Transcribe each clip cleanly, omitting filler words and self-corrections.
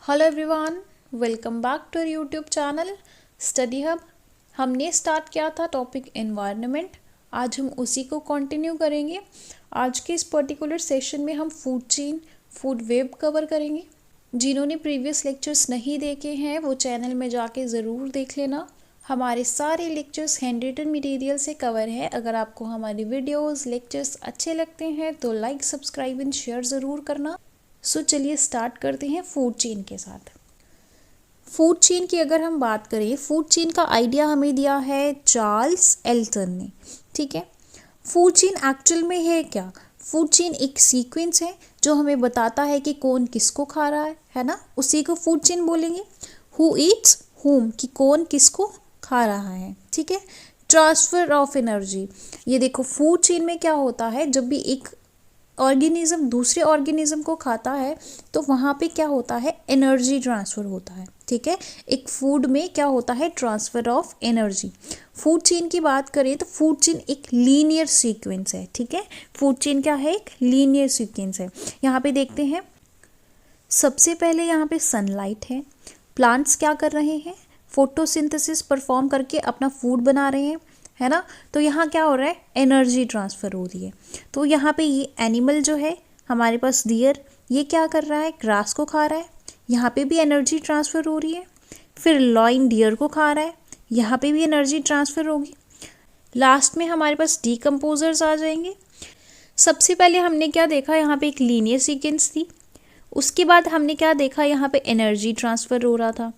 Hello everyone, welcome back to YouTube channel study hub. हमने start किया था topic environment. आज हम उसी को कंटिन्यू करेंगे। आज के इस पर्टिकुलर सेशन में हम food chain, food web cover करेंगे। जिन्होंने प्रीवियस लेक्चर्स नहीं देखे हैं वो चैनल में जाके ज़रूर देख लेना। हमारे सारे लेक्चर्स हैंड रिटन मटेरियल से कवर है। अगर आपको हमारी वीडियोस लेक्चर्स अच्छे लगते हैं तो लाइक, सब्सक्राइब एंड शेयर ज़रूर करना। सो चलिए स्टार्ट करते हैं फूड चेन के साथ। फूड चेन की अगर हम बात करें, फूड चेन का आइडिया हमें दिया है चार्ल्स एल्टन ने। ठीक है, फूड चेन एक्चुअल में है क्या? फूड चेन एक सीक्वेंस है जो हमें बताता है कि कौन किसको खा रहा है ना, उसी को फूड चेन बोलेंगे। हु ईट्स हुम, कि कौन किसको खा रहा है। ठीक है, ट्रांसफर ऑफ एनर्जी। ये देखो फूड चेन में क्या होता है, जब भी एक ऑर्गेनिज्म दूसरे ऑर्गेनिज्म को खाता है तो वहाँ पे क्या होता है, एनर्जी ट्रांसफ़र होता है। ठीक है, एक फूड में क्या होता है, transfer of energy. Food chain की बात करें तो फूड चेन एक लीनियर सीक्वेंस है। ठीक है, फूड चेन क्या है, एक लीनियर सीक्वेंस है। यहाँ पे देखते हैं, सबसे पहले यहाँ पे सनलाइट है। प्लांट्स क्या कर रहे हैं, फोटोसिंथेसिस परफॉर्म करके अपना फूड बना रहे हैं, है ना। तो यहाँ क्या हो रहा है, एनर्जी ट्रांसफ़र हो रही है। तो यहाँ पे ये एनिमल जो है हमारे पास डियर, ये क्या कर रहा है, ग्रास को खा रहा है, यहाँ पे भी एनर्जी ट्रांसफ़र हो रही है। फिर लॉइन डियर को खा रहा है, यहाँ पे भी एनर्जी ट्रांसफ़र होगी। लास्ट में हमारे पास डीकम्पोजर्स आ जाएंगे। सबसे पहले हमने क्या देखा, यहाँ पे एक लीनियर सीक्वेंस थी। उसके बाद हमने क्या देखा, यहाँ पे एनर्जी ट्रांसफ़र हो रहा था।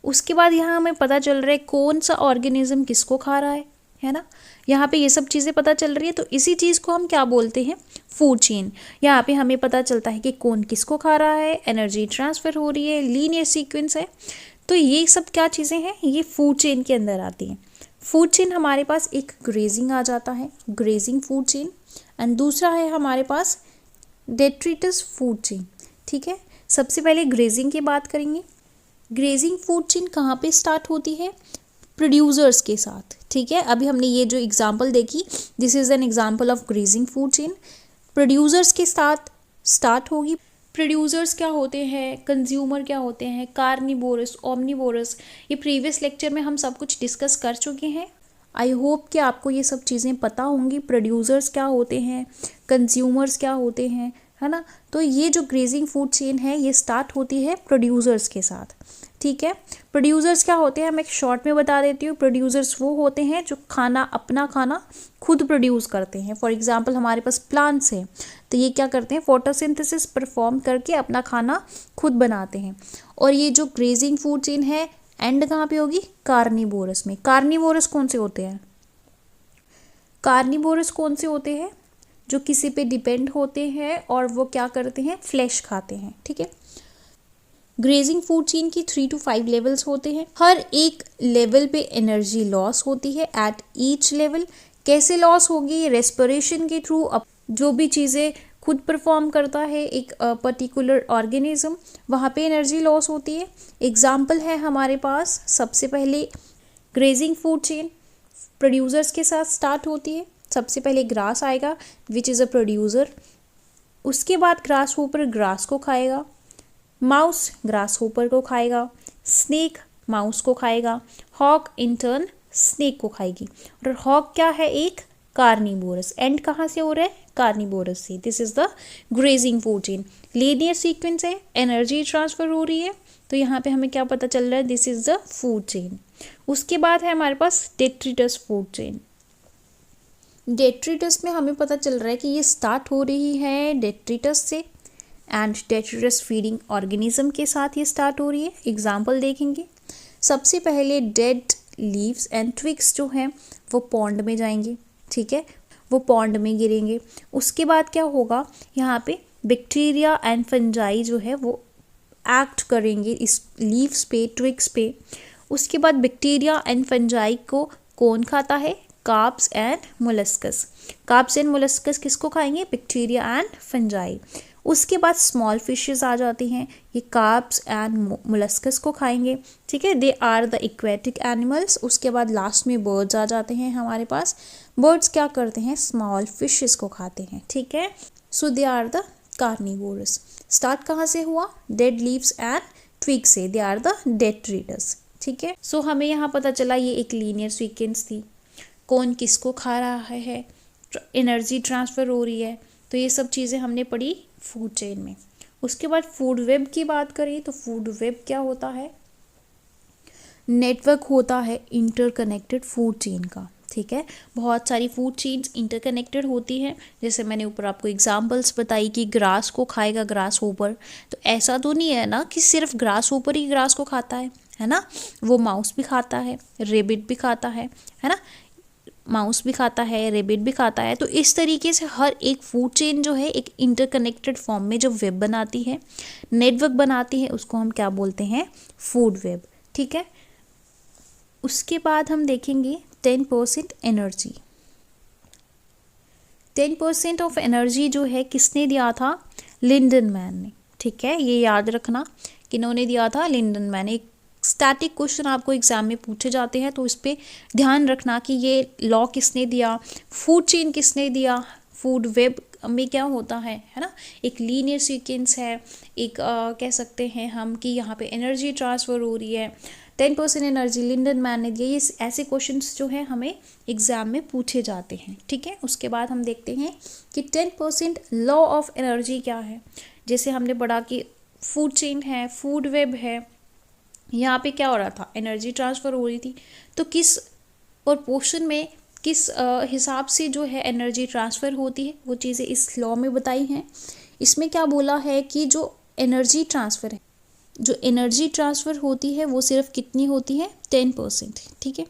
उसके बाद यहाँ हमें पता चल रहा है कौन सा ऑर्गेनिज्म किसको खा रहा है ना। यहाँ पे ये सब चीज़ें पता चल रही है, तो इसी चीज़ को हम क्या बोलते हैं, फूड चेन। यहाँ पे हमें पता चलता है कि कौन किसको खा रहा है, एनर्जी ट्रांसफ़र हो रही है, लीनियर सीक्वेंस है। तो ये सब क्या चीज़ें हैं, ये फूड चेन के अंदर आती हैं। फूड चेन हमारे पास एक ग्रेजिंग आ जाता है, ग्रेजिंग फूड चेन, एंड दूसरा है हमारे पास डेट्रिटस फूड चेन। ठीक है, सबसे पहले ग्रेजिंग की बात करेंगे। ग्रेजिंग फूड चेन कहाँ पे स्टार्ट होती है, प्रोड्यूसर्स के साथ। ठीक है, अभी हमने ये जो एग्जांपल देखी, this is an example of grazing food chain. Producers के साथ स्टार्ट होगी। प्रोड्यूसर्स क्या होते हैं, कंज्यूमर क्या होते हैं, कार्निवोरस, ओमनिवोरस, ये प्रीवियस लेक्चर में हम सब कुछ डिस्कस कर चुके हैं। आई होप कि आपको ये सब चीज़ें पता होंगी, प्रोड्यूसर्स क्या होते हैं, कंज्यूमर्स क्या होते हैं, है ना। तो ये जो ग्रेजिंग फूड चेन है ये स्टार्ट होती है प्रोड्यूसर्स के साथ। ठीक है, प्रोड्यूसर्स क्या होते हैं, मैं एक शॉर्ट में बता देती हूँ। प्रोड्यूसर्स वो होते हैं जो अपना खाना खुद प्रोड्यूस करते हैं। फॉर एग्जांपल हमारे पास प्लांट्स हैं, तो ये क्या करते हैं, फोटोसिंथेसिस परफॉर्म करके अपना खाना खुद बनाते हैं। और ये जो ग्रेजिंग फूड चेन है एंड कहाँ पे होगी, कार्निवोरस में। कार्निवोरस कौन से होते हैं, कार्निवोरस कौन से होते हैं, जो किसी पे डिपेंड होते हैं और वो क्या करते हैं, फ्लैश खाते हैं। ठीक है, ग्रेजिंग फूड चेन की 3 to 5 लेवल्स होते हैं। हर एक लेवल पे एनर्जी लॉस होती है एट ईच लेवल। कैसे लॉस होगी, रेस्पिरेशन के थ्रू। जो भी चीज़ें खुद परफॉर्म करता है एक पर्टिकुलर ऑर्गेनिज्म, वहाँ पे एनर्जी लॉस होती है। एग्जाम्पल है हमारे पास, सबसे पहले ग्रेजिंग फूड चेन प्रोड्यूसर्स के साथ स्टार्ट होती है। सबसे पहले ग्रास आएगा विच इज़ अ प्रोड्यूसर। उसके बाद ग्रास होपर ग्रास को खाएगा, माउस ग्रास होपर को खाएगा, स्नेक माउस को खाएगा, हॉक इन टर्न स्नेक को खाएगी। और हॉक क्या है, एक कार्निवोरस। एंड कहाँ से हो रहा है, कार्निवोरस से। This is the grazing food chain. Linear sequence है, एनर्जी ट्रांसफर हो रही है, तो यहाँ पे हमें क्या पता चल रहा है, this is the food chain. उसके बाद है हमारे पास डेट्रिटस फूड चेन। डेट्रिटस में हमें पता चल रहा है कि ये स्टार्ट हो रही है डेट्रिटस से, एंड डेट्रिटस फीडिंग ऑर्गेनिज्म के साथ ये स्टार्ट हो रही है। एग्जाम्पल देखेंगे, सबसे पहले डेड लीव्स एंड ट्विग्स जो हैं वो पॉन्ड में जाएंगे। ठीक है, वो पॉन्ड में गिरेंगे। उसके बाद क्या होगा, यहाँ पे बैक्टीरिया एंड फंजाई जो है वो एक्ट करेंगे इस लीव्स पे, ट्विग्स पे। उसके बाद बैक्टीरिया एंड फंजाई को कौन खाता है, carps and molluscs. Carps and molluscs किसको खाएंगे, बैक्टीरिया एंड फंजाई। उसके बाद स्मॉल फिशेस आ जाती हैं, ये कार्प्स एंड मोलस्कस को खाएंगे। ठीक है, they are the aquatic animals. उसके बाद लास्ट में बर्ड्स आ जाते हैं हमारे पास। बर्ड्स क्या करते हैं, स्मॉल फिशेस को खाते हैं। ठीक है, so they are the carnivorous. Start कहाँ से हुआ, डेड लीव्स एंड ट्विग से, दे आर द डेट्रिटस। ठीक है, सो हमें यहाँ पता चला ये एक लीनियर सीक्वेंस थी, कौन किसको खा रहा है, एनर्जी ट्रांसफ़र हो रही है, तो ये सब चीज़ें हमने पढ़ी फूड चेन में। उसके बाद फूड वेब की बात करें तो फूड वेब क्या होता है, नेटवर्क होता है इंटरकनेक्टेड फूड चेन का। ठीक है, बहुत सारी फूड चेन्स इंटरकनेक्टेड होती हैं, जैसे मैंने ऊपर आपको एग्जांपल्स बताई कि ग्रास को खाएगा ग्रास होपर, तो ऐसा तो नहीं है ना कि सिर्फ ग्रास होपर ही ग्रास को खाता है ना, वो माउस भी खाता है, रेबिट भी खाता है ना, माउस भी खाता है, रेबिट भी खाता है। तो इस तरीके से हर एक फूड चेन जो है एक इंटरकनेक्टेड फॉर्म में जो वेब बनाती है, नेटवर्क बनाती है, उसको हम क्या बोलते हैं, फूड वेब। ठीक है, उसके बाद हम देखेंगे 10% एनर्जी। 10% ऑफ एनर्जी जो है किसने दिया था, लिंडनमैन ने। ठीक है, ये याद रखना, किन्होंने दिया था, लिंडनमैन। एक स्टैटिक क्वेश्चन आपको एग्जाम में पूछे जाते हैं, तो इस पर ध्यान रखना कि ये लॉ किसने दिया, फूड चेन किसने दिया। फूड वेब में क्या होता है ना, एक लीनियर सीक्वेंस है, एक कह सकते हैं हम कि यहाँ पे एनर्जी ट्रांसफ़र हो रही है, 10% एनर्जी लिंडनमैन ने दिया। ये ऐसे क्वेश्चंस जो है हमें एग्जाम में पूछे जाते हैं। ठीक है, उसके बाद हम देखते हैं कि 10% लॉ ऑफ एनर्जी क्या है। जैसे हमने पढ़ा कि फूड चेन है, फूड वेब है, यहाँ पे क्या हो रहा था, एनर्जी ट्रांसफ़र हो रही थी, तो किस प्रोपोर्शन में, किस हिसाब से जो है एनर्जी ट्रांसफ़र होती है, वो चीज़ें इस लॉ में बताई हैं। इसमें क्या बोला है कि जो एनर्जी ट्रांसफ़र है, जो एनर्जी ट्रांसफ़र होती है वो सिर्फ कितनी होती है, 10%। ठीक है,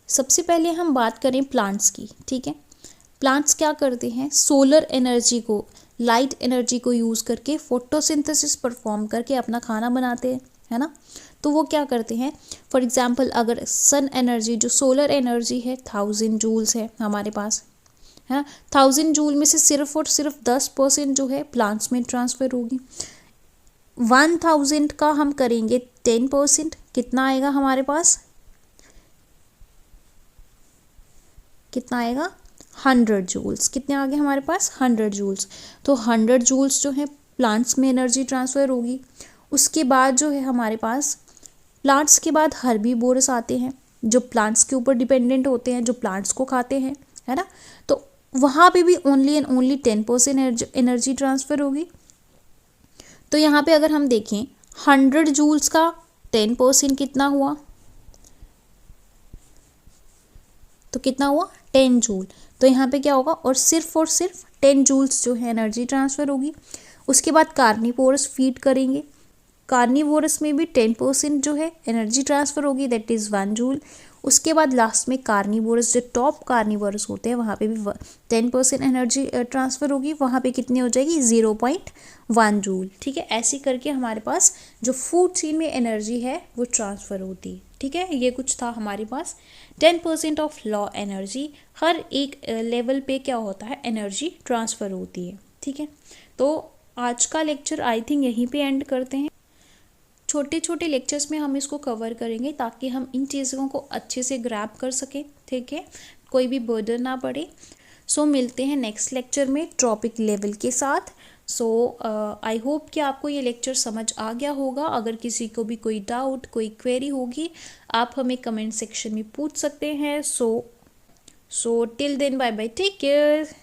सबसे पहले हम बात करें प्लांट्स की। ठीक है, प्लांट्स क्या करते हैं, सोलर एनर्जी को, लाइट एनर्जी को यूज़ करके फोटोसिंथेसिस परफॉर्म करके अपना खाना बनाते हैं, है ना। तो वो क्या करते हैं, फॉर एग्जांपल अगर सन एनर्जी, जो सोलर एनर्जी है, 1000 जूल्स है हमारे पास, है ना, 1000 जूल में से सिर्फ और सिर्फ 10% जो है प्लांट्स में ट्रांसफ़र होगी। 1000 का हम करेंगे 10%, कितना आएगा हमारे पास, कितना आएगा, 100 जूल्स। कितने आ गए हमारे पास, 100 जूल्स। तो 100 जूल्स जो है प्लांट्स में एनर्जी ट्रांसफ़र होगी। उसके बाद जो है हमारे पास, प्लांट्स के बाद हर्बीवोरस आते हैं, जो प्लांट्स के ऊपर डिपेंडेंट होते हैं, जो प्लांट्स को खाते हैं, है ना। तो वहाँ पे भी only and only 10% energy transfer होगी। तो यहाँ पे अगर हम देखें 100 जूल्स का 10% कितना हुआ, तो कितना हुआ, 10 जूल। तो यहाँ पे क्या होगा, और सिर्फ 10 जूल्स जो है एनर्जी ट्रांसफ़र होगी। उसके बाद कार्निवोरस फीड करेंगे, कार्निवोरस में भी 10% जो है एनर्जी ट्रांसफ़र होगी, दैट इज़ 1 जूल। उसके बाद लास्ट में कार्निवोरस, जो टॉप कार्निवोरस होते हैं, वहाँ पे भी 10% एनर्जी ट्रांसफ़र होगी, वहाँ पे कितनी हो जाएगी, 0.1 जूल। ठीक है, ऐसे करके हमारे पास जो फूड चेन में एनर्जी है वो ट्रांसफ़र होती है। ठीक है, ये कुछ था हमारे पास 10% ऑफ लॉ एनर्जी। हर एक लेवल पे क्या होता है, एनर्जी ट्रांसफ़र होती है। ठीक है, तो आज का लेक्चर आई थिंक यहीं पे एंड करते हैं। छोटे छोटे लेक्चर्स में हम इसको कवर करेंगे ताकि हम इन चीज़ों को अच्छे से ग्रैब कर सकें। ठीक है, कोई भी बर्डन ना पड़े। सो मिलते हैं नेक्स्ट लेक्चर में टॉपिक लेवल के साथ। सो आई होप कि आपको ये लेक्चर समझ आ गया होगा। अगर किसी को भी कोई डाउट, कोई क्वेरी होगी, आप हमें कमेंट सेक्शन में पूछ सकते हैं। So till then, bye bye, take care.